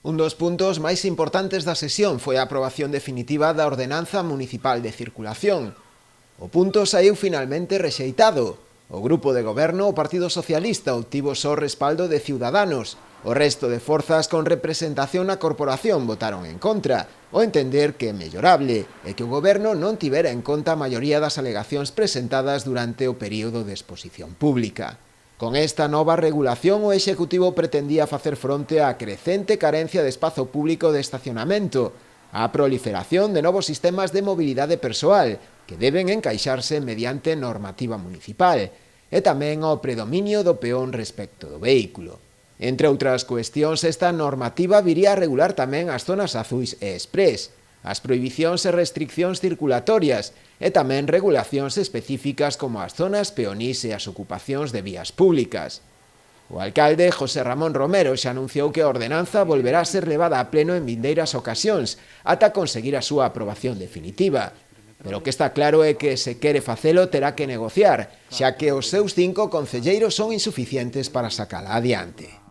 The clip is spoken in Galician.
Un dos puntos máis importantes da sesión foi a aprobación definitiva da Ordenanza Municipal de Circulación. O punto saíu finalmente rexeitado. O grupo de goberno, o Partido Socialista, obtivo só respaldo de Ciudadanos. O resto de forzas con representación na corporación votaron en contra, ao entender que é mellorable e que o goberno non tivera en conta a maioría das alegacións presentadas durante o período de exposición pública. Con esta nova regulación, o Executivo pretendía facer fronte á crecente carencia de espazo público de estacionamento, á proliferación de novos sistemas de mobilidade persoal, que deben encaixarse mediante normativa municipal, e tamén ao predominio do peón respecto do vehículo. Entre outras cuestións, esta normativa viría a regular tamén as zonas azuis e exprés, as prohibicións e restriccións circulatorias e tamén regulacións específicas como as zonas peonís e as ocupacións de vías públicas. O alcalde José Ramón Romero xa anunciou que a ordenanza volverá a ser levada a pleno en vindeiras ocasións ata conseguir a súa aprobación definitiva. Pero o que está claro é que se quere facelo terá que negociar, xa que os seus 5 concelleiros son insuficientes para sacala adiante.